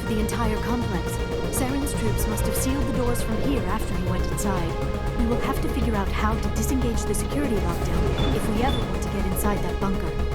for the entire complex. Saren's troops must have sealed the doors from here after he went inside. We will have to figure out how to disengage the security lockdown if we ever want to get inside that bunker.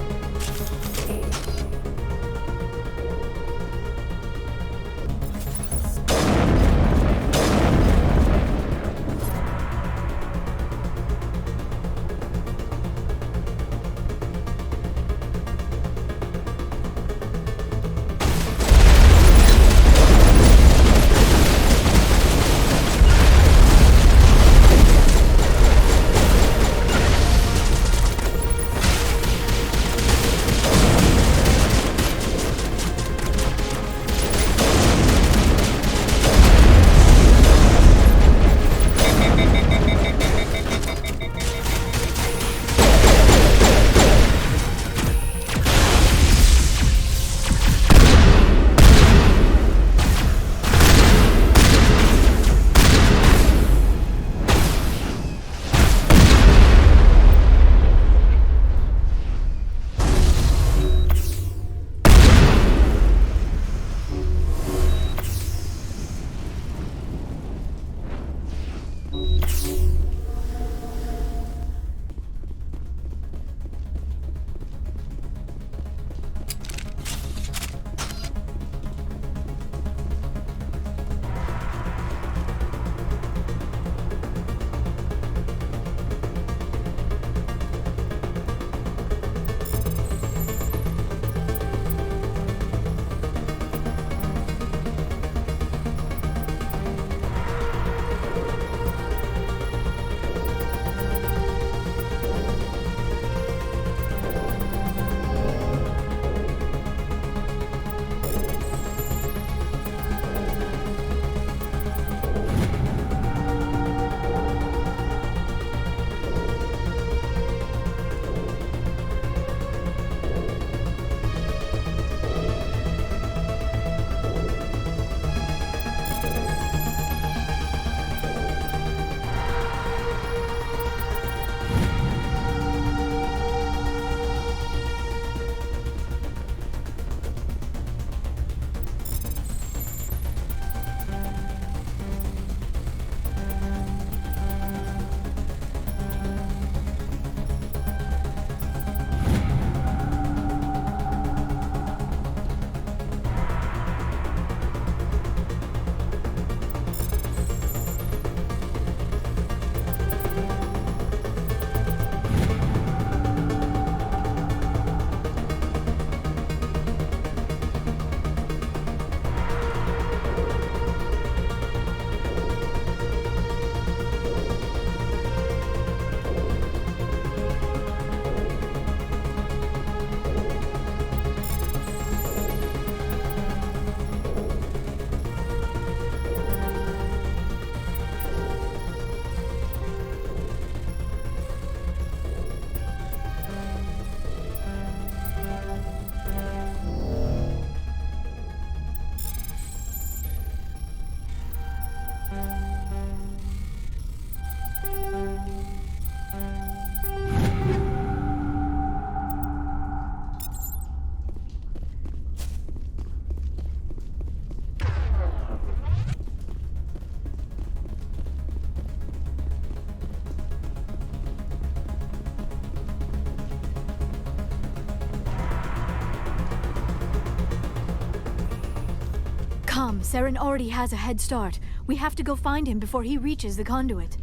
Saren already has a head start. We have to go find him before he reaches the conduit.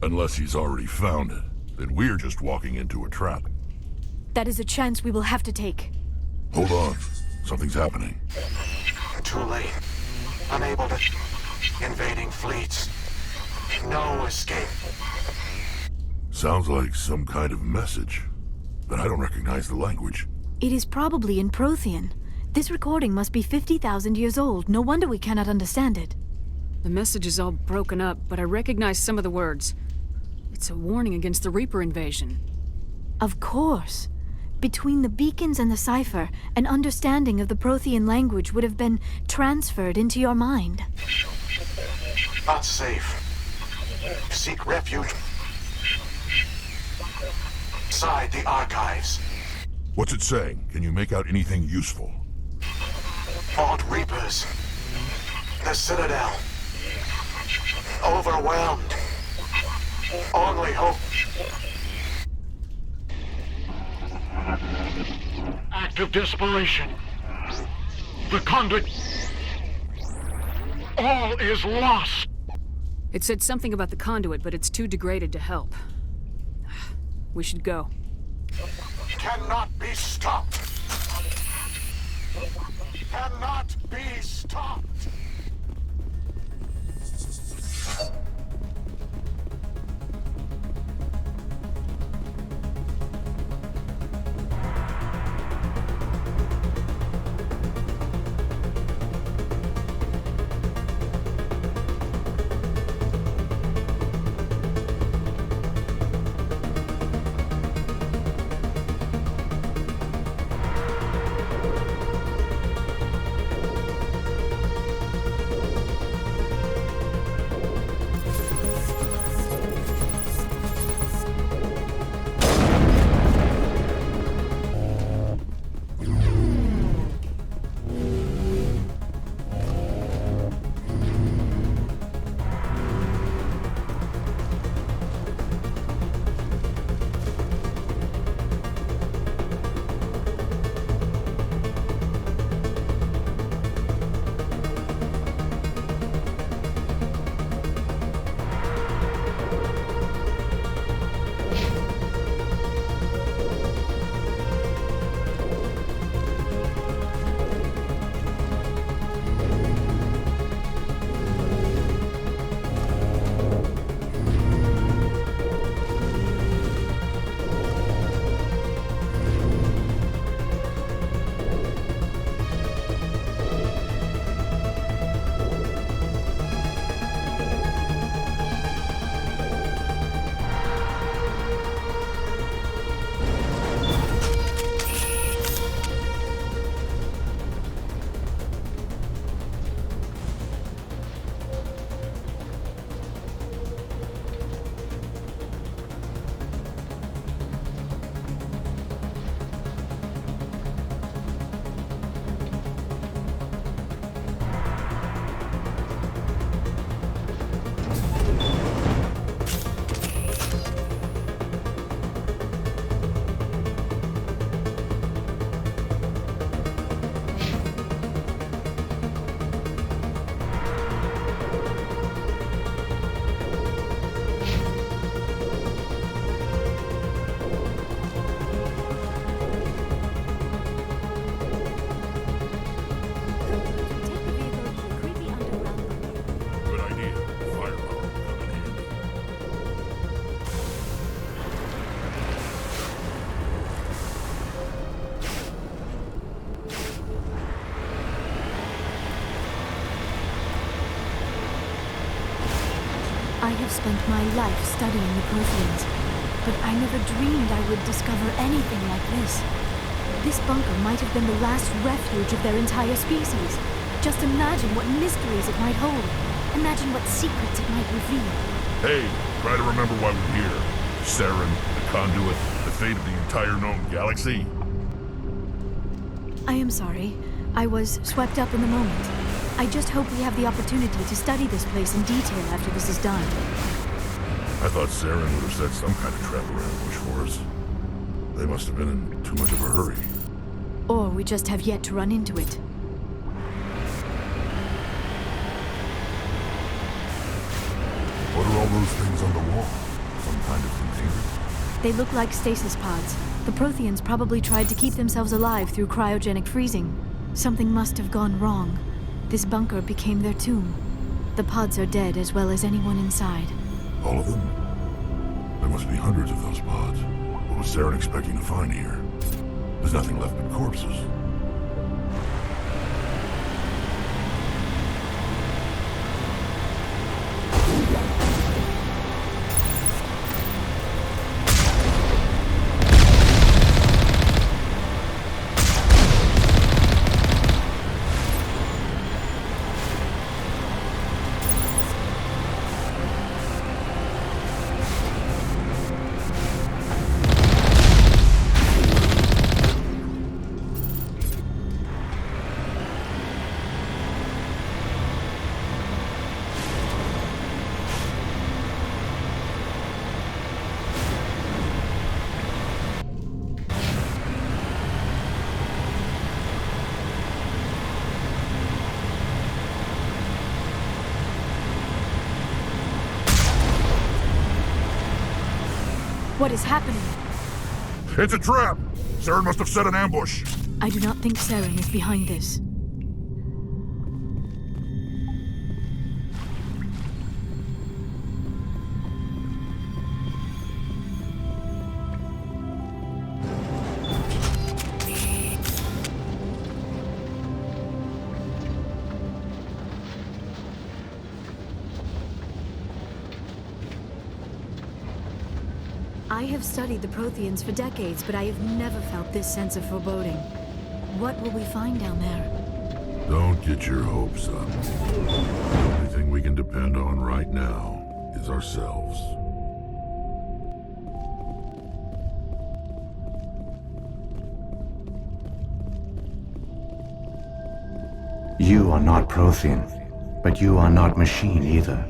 Unless he's already found it, then we're just walking into a trap. That is a chance we will have to take. Hold on. Something's happening. Too late. Unable to... Invading fleets. No escape. Sounds like some kind of message, but I don't recognize the language. It is probably in Prothean. This recording must be 50,000 years old. No wonder we cannot understand it. The message is all broken up, but I recognize some of the words. It's a warning against the Reaper invasion. Of course. Between the beacons and the cipher, an understanding of the Prothean language would have been transferred into your mind. Not safe. Seek refuge inside the archives. What's it saying? Can you make out anything useful? Fought Reapers. The Citadel. Overwhelmed. Only hope. Act of desperation. The conduit. All is lost. It said something about the conduit, but it's too degraded to help. We should go. Cannot be stopped. Cannot be stopped. I have spent my life studying the Protheans, but I never dreamed I would discover anything like this. This bunker might have been the last refuge of their entire species. Just imagine what mysteries it might hold. Imagine what secrets it might reveal. Hey, try to remember why we're here. Saren, the conduit, the fate of the entire known galaxy. I am sorry. I was swept up in the moment. I just hope we have the opportunity to study this place in detail after this is done. I thought Saren would have set some kind of trap or ambush for us. They must have been in too much of a hurry. Or we just have yet to run into it. What are all those things on the wall? Some kind of container? They look like stasis pods. The Protheans probably tried to keep themselves alive through cryogenic freezing. Something must have gone wrong. This bunker became their tomb. The pods are dead as well as anyone inside. All of them? There must be hundreds of those pods. What was Saren expecting to find here? There's nothing left but corpses. What is happening? It's a trap! Saren must have set an ambush. I do not think Saren is behind this. I have studied the Protheans for decades, but I have never felt this sense of foreboding. What will we find down there? Don't get your hopes up. The only thing we can depend on right now is ourselves. You are not Prothean, but you are not machine either.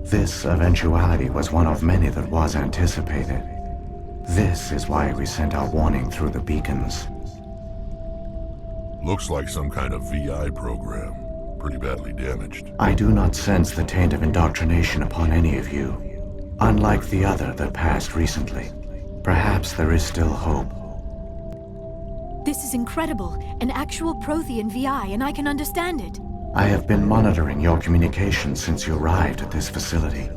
This eventuality was one of many that was anticipated. This is why we sent our warning through the beacons. Looks like some kind of VI program. Pretty badly damaged. I do not sense the taint of indoctrination upon any of you. Unlike the other that passed recently. Perhaps there is still hope. This is incredible. An actual Prothean VI, and I can understand it. I have been monitoring your communications since you arrived at this facility.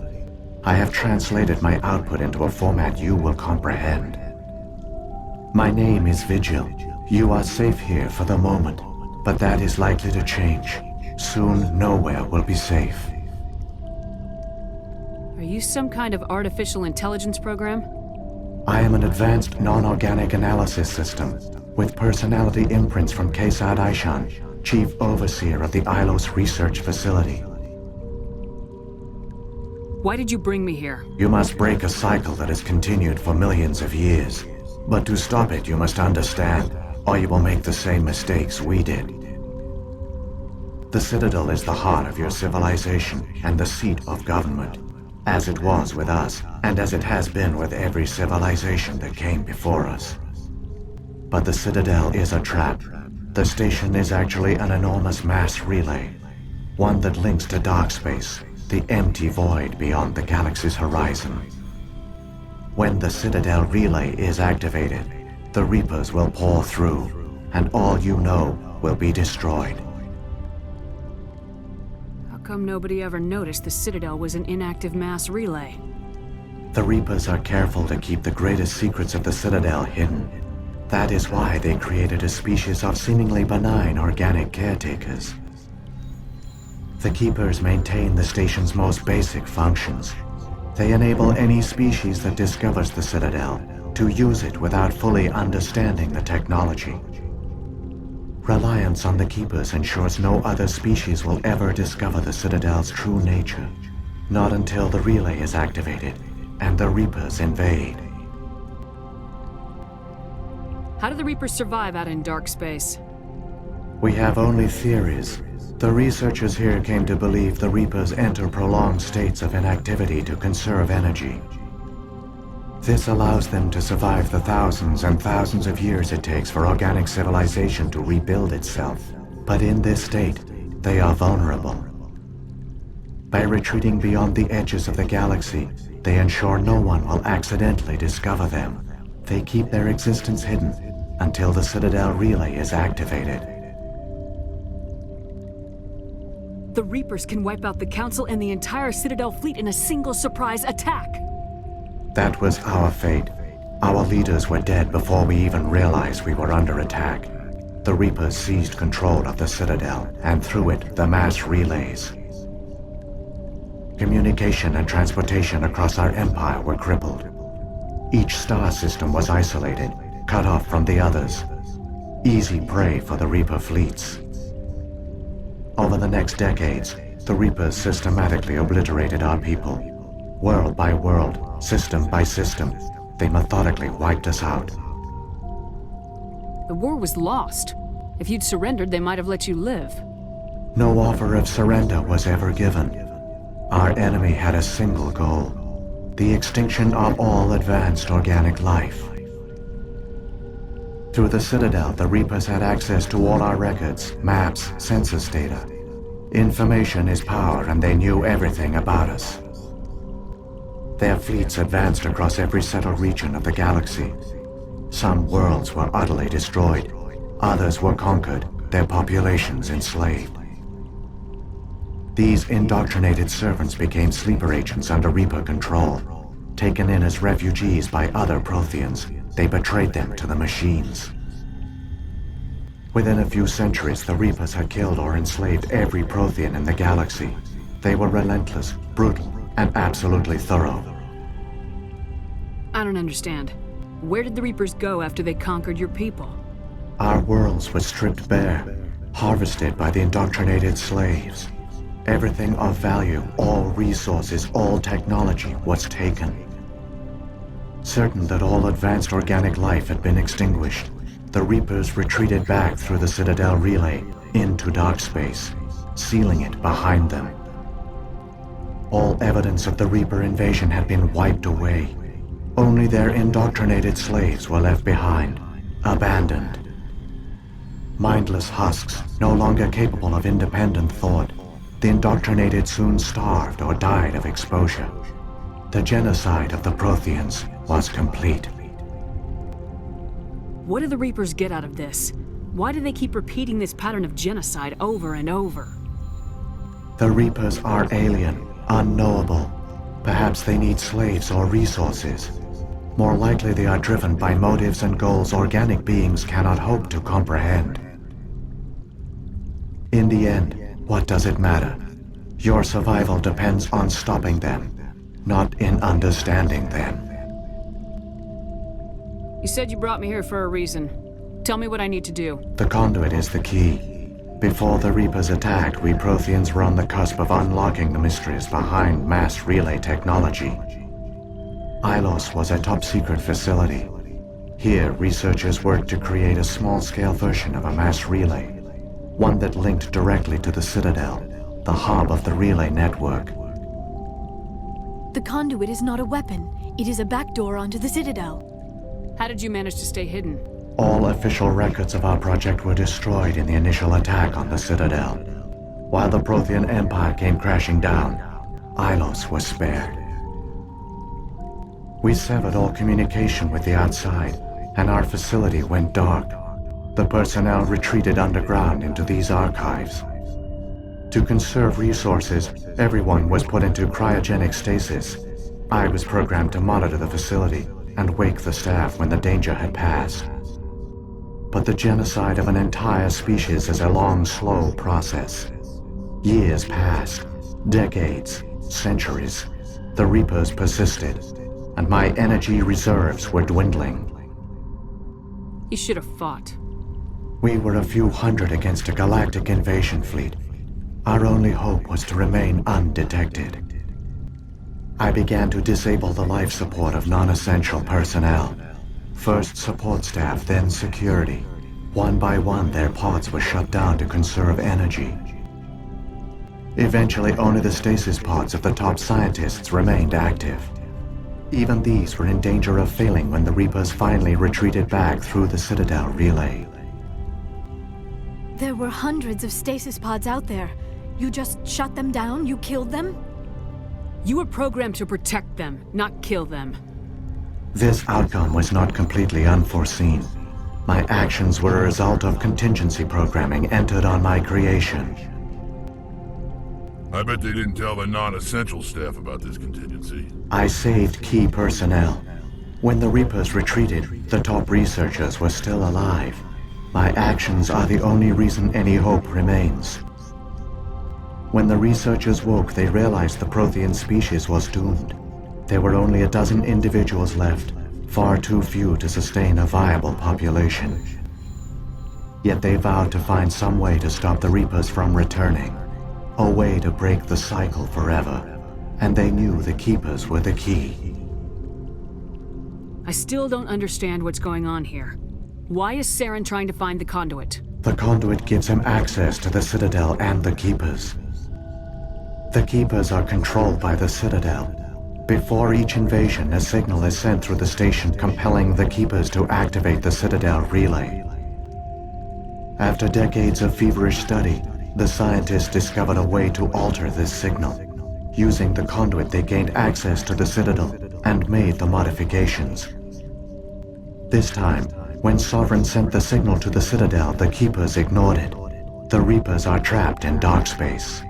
I have translated my output into a format you will comprehend. My name is Vigil. You are safe here for the moment, but that is likely to change. Soon, nowhere will be safe. Are you some kind of artificial intelligence program? I am an advanced non-organic analysis system, with personality imprints from Kesad Aishan, Chief Overseer of the Ilos Research Facility. Why did you bring me here? You must break a cycle that has continued for millions of years. But to stop it, you must understand, or you will make the same mistakes we did. The Citadel is the heart of your civilization and the seat of government, as it was with us, and as it has been with every civilization that came before us. But the Citadel is a trap. The station is actually an enormous mass relay, one that links to dark space, the empty void beyond the galaxy's horizon. When the Citadel relay is activated, the Reapers will pour through, and all you know will be destroyed. How come nobody ever noticed the Citadel was an inactive mass relay? The Reapers are careful to keep the greatest secrets of the Citadel hidden. That is why they created a species of seemingly benign organic caretakers. The Keepers maintain the station's most basic functions. They enable any species that discovers the Citadel to use it without fully understanding the technology. Reliance on the Keepers ensures no other species will ever discover the Citadel's true nature. Not until the relay is activated and the Reapers invade. How do the Reapers survive out in dark space? We have only theories. The researchers here came to believe the Reapers enter prolonged states of inactivity to conserve energy. This allows them to survive the thousands and thousands of years it takes for organic civilization to rebuild itself. But in this state, they are vulnerable. By retreating beyond the edges of the galaxy, they ensure no one will accidentally discover them. They keep their existence hidden until the Citadel relay is activated. The Reapers can wipe out the Council and the entire Citadel fleet in a single surprise attack. That was our fate. Our leaders were dead before we even realized we were under attack. The Reapers seized control of the Citadel, and through it, the mass relays. Communication and transportation across our empire were crippled. Each star system was isolated, cut off from the others. Easy prey for the Reaper fleets. Over the next decades, the Reapers systematically obliterated our people. World by world, system by system, they methodically wiped us out. The war was lost. If you'd surrendered, they might have let you live. No offer of surrender was ever given. Our enemy had a single goal: the extinction of all advanced organic life. Through the Citadel, the Reapers had access to all our records, maps, census data. Information is power, and they knew everything about us. Their fleets advanced across every settled region of the galaxy. Some worlds were utterly destroyed, others were conquered, their populations enslaved. These indoctrinated servants became sleeper agents under Reaper control. Taken in as refugees by other Protheans, they betrayed them to the machines. Within a few centuries, the Reapers had killed or enslaved every Prothean in the galaxy. They were relentless, brutal, and absolutely thorough. I don't understand. Where did the Reapers go after they conquered your people? Our worlds were stripped bare, harvested by the indoctrinated slaves. Everything of value, all resources, all technology was taken. Certain that all advanced organic life had been extinguished, the Reapers retreated back through the Citadel relay into dark space, sealing it behind them. All evidence of the Reaper invasion had been wiped away. Only their indoctrinated slaves were left behind, abandoned. Mindless husks, no longer capable of independent thought, the indoctrinated soon starved or died of exposure. The genocide of the Protheans was complete. What do the Reapers get out of this? Why do they keep repeating this pattern of genocide over and over? The Reapers are alien, unknowable. Perhaps they need slaves or resources. More likely they are driven by motives and goals organic beings cannot hope to comprehend. In the end, what does it matter? Your survival depends on stopping them, not in understanding them. You said you brought me here for a reason. Tell me what I need to do. The conduit is the key. Before the Reapers attacked, we Protheans were on the cusp of unlocking the mysteries behind mass relay technology. Ilos was a top-secret facility. Here, researchers worked to create a small-scale version of a mass relay, one that linked directly to the Citadel, the hub of the relay network. The conduit is not a weapon. It is a backdoor onto the Citadel. How did you manage to stay hidden? All official records of our project were destroyed in the initial attack on the Citadel. While the Prothean Empire came crashing down, Ilos was spared. We severed all communication with the outside, and our facility went dark. The personnel retreated underground into these archives. To conserve resources, everyone was put into cryogenic stasis. I was programmed to monitor the facility and wake the staff when the danger had passed. But the genocide of an entire species is a long, slow process. Years passed, decades, centuries. The Reapers persisted, and my energy reserves were dwindling. You should have fought. We were a few hundred against a galactic invasion fleet. Our only hope was to remain undetected. I began to disable the life support of non-essential personnel. First support staff, then security. One by one, their pods were shut down to conserve energy. Eventually, only the stasis pods of the top scientists remained active. Even these were in danger of failing when the Reapers finally retreated back through the Citadel relay. There were hundreds of stasis pods out there. You just shut them down? You killed them? You were programmed to protect them, not kill them. This outcome was not completely unforeseen. My actions were a result of contingency programming entered on my creation. I bet they didn't tell the non-essential staff about this contingency. I saved key personnel. When the Reapers retreated, the top researchers were still alive. My actions are the only reason any hope remains. When the researchers woke, they realized the Prothean species was doomed. There were only a dozen individuals left, far too few to sustain a viable population. Yet they vowed to find some way to stop the Reapers from returning, a way to break the cycle forever, and they knew the Keepers were the key. I still don't understand what's going on here. Why is Saren trying to find the conduit? The conduit gives him access to the Citadel and the Keepers. The Keepers are controlled by the Citadel. Before each invasion, a signal is sent through the station compelling the Keepers to activate the Citadel relay. After decades of feverish study, the scientists discovered a way to alter this signal, Using the conduit, they gained access to the Citadel and made the modifications. This time, when Sovereign sent the signal to the Citadel, the Keepers ignored it. The Reapers are trapped in dark space.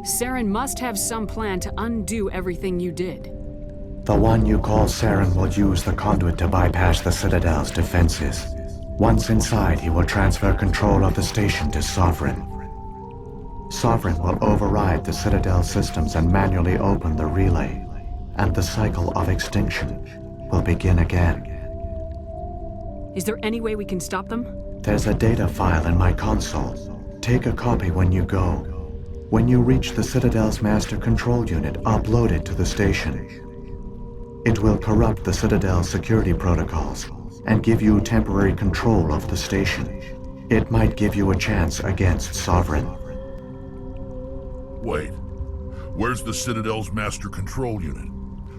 Saren must have some plan to undo everything you did. The one you call Saren will use the conduit to bypass the Citadel's defenses. Once inside, he will transfer control of the station to Sovereign. Sovereign will override the Citadel systems and manually open the relay, and the cycle of extinction will begin again. Is there any way we can stop them? There's a data file in my console. Take a copy when you go. When you reach the Citadel's master control unit, upload it to the station. It will corrupt the Citadel's security protocols and give you temporary control of the station. It might give you a chance against Sovereign. Wait. Where's the Citadel's master control unit?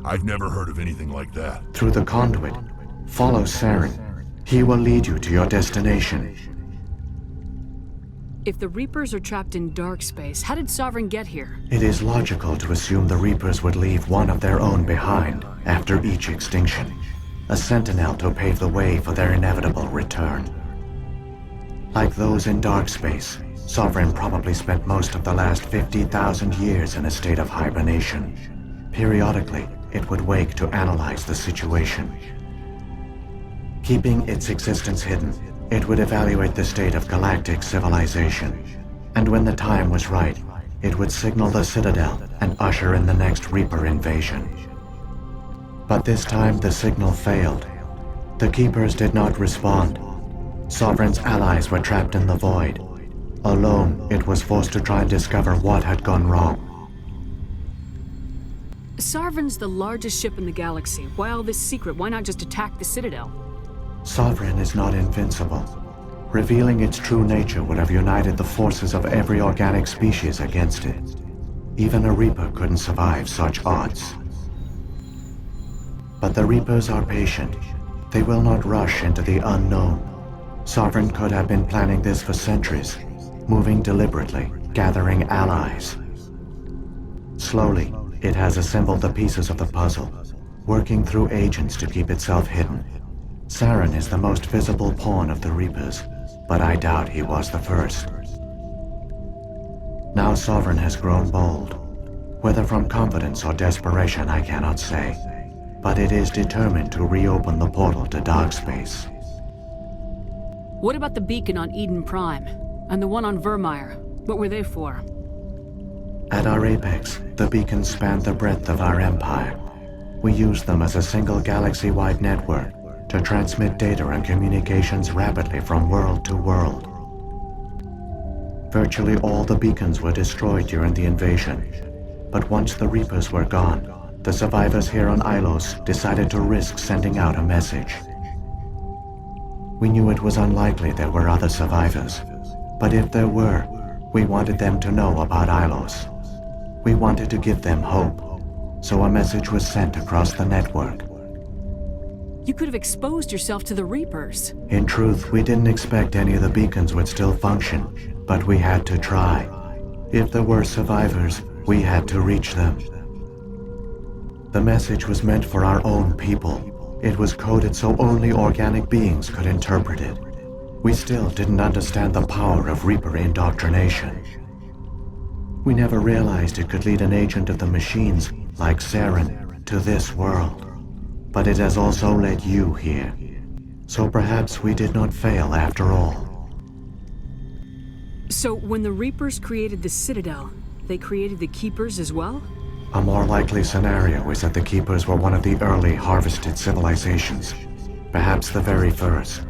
I've never heard of anything like that. Through the conduit, follow Saren. He will lead you to your destination. If the Reapers are trapped in dark space, how did Sovereign get here? It is logical to assume the Reapers would leave one of their own behind after each extinction. A sentinel to pave the way for their inevitable return. Like those in dark space, Sovereign probably spent most of the last 50,000 years in a state of hibernation. Periodically, it would wake to analyze the situation. Keeping its existence hidden, it would evaluate the state of galactic civilization. And when the time was right, it would signal the Citadel and usher in the next Reaper invasion. But this time the signal failed. The Keepers did not respond. Sovereign's allies were trapped in the void. Alone, it was forced to try and discover what had gone wrong. Sovereign's the largest ship in the galaxy. Why all this secret? Why not just attack the Citadel? Sovereign is not invincible. Revealing its true nature would have united the forces of every organic species against it. Even a Reaper couldn't survive such odds. But the Reapers are patient. They will not rush into the unknown. Sovereign could have been planning this for centuries, moving deliberately, gathering allies. Slowly, it has assembled the pieces of the puzzle, working through agents to keep itself hidden. Saren is the most visible pawn of the Reapers, but I doubt he was the first. Now Sovereign has grown bold. Whether from confidence or desperation, I cannot say. But it is determined to reopen the portal to dark space. What about the beacon on Eden Prime? And the one on Vermeer? What were they for? At our apex, the beacons spanned the breadth of our empire. We used them as a single galaxy-wide network to transmit data and communications rapidly from world to world. Virtually all the beacons were destroyed during the invasion, but once the Reapers were gone, the survivors here on Ilos decided to risk sending out a message. We knew it was unlikely there were other survivors, but if there were, we wanted them to know about Ilos. We wanted to give them hope, so a message was sent across the network. You could have exposed yourself to the Reapers. In truth, we didn't expect any of the beacons would still function, but we had to try. If there were survivors, we had to reach them. The message was meant for our own people. It was coded so only organic beings could interpret it. We still didn't understand the power of Reaper indoctrination. We never realized it could lead an agent of the machines, like Saren, to this world. But it has also led you here. So perhaps we did not fail after all. So when the Reapers created the Citadel, they created the Keepers as well? A more likely scenario is that the Keepers were one of the early harvested civilizations. Perhaps the very first.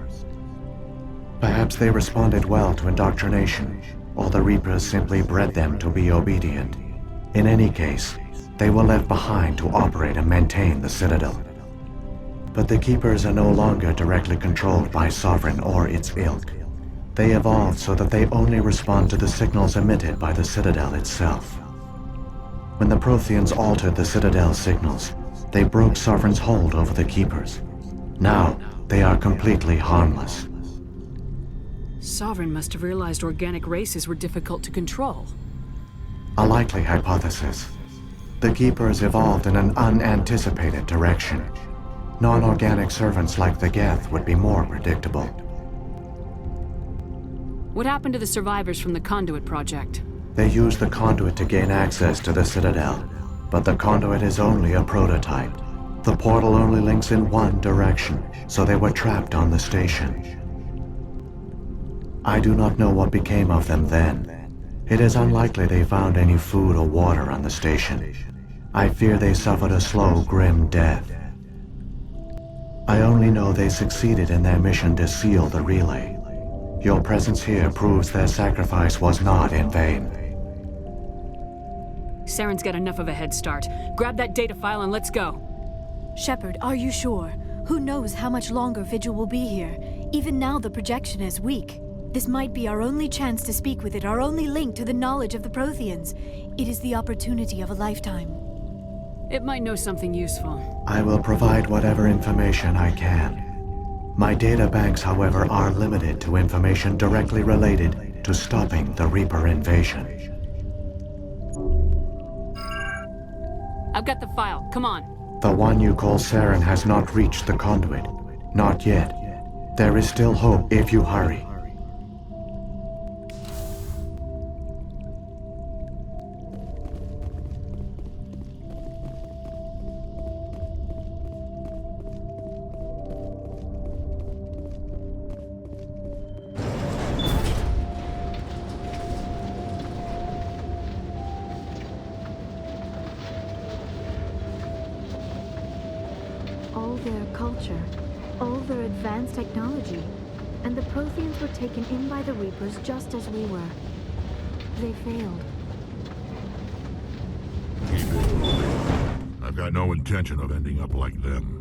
Perhaps they responded well to indoctrination, or the Reapers simply bred them to be obedient. In any case, they were left behind to operate and maintain the Citadel. But the Keepers are no longer directly controlled by Sovereign or its ilk. They evolved so that they only respond to the signals emitted by the Citadel itself. When the Protheans altered the Citadel's signals, they broke Sovereign's hold over the Keepers. Now, they are completely harmless. Sovereign must have realized organic races were difficult to control. A likely hypothesis. The Keepers evolved in an unanticipated direction. Non-organic servants like the Geth would be more predictable. What happened to the survivors from the Conduit project? They used the conduit to gain access to the Citadel, but the conduit is only a prototype. The portal only links in one direction, so they were trapped on the station. I do not know what became of them then. It is unlikely they found any food or water on the station. I fear they suffered a slow, grim death. I only know they succeeded in their mission to seal the relay. Your presence here proves their sacrifice was not in vain. Saren's got enough of a head start. Grab that data file and let's go. Shepard, are you sure? Who knows how much longer Vigil will be here? Even now the projection is weak. This might be our only chance to speak with it, our only link to the knowledge of the Protheans. It is the opportunity of a lifetime. It might know something useful. I will provide whatever information I can. My data banks, however, are limited to information directly related to stopping the Reaper invasion. I've got the file. Come on. The one you call Saren has not reached the conduit. Not yet. There is still hope if you hurry. All their culture, all their advanced technology, and the Protheans were taken in by the Reapers just as we were. They failed. Keep it moving. I've got no intention of ending up like them.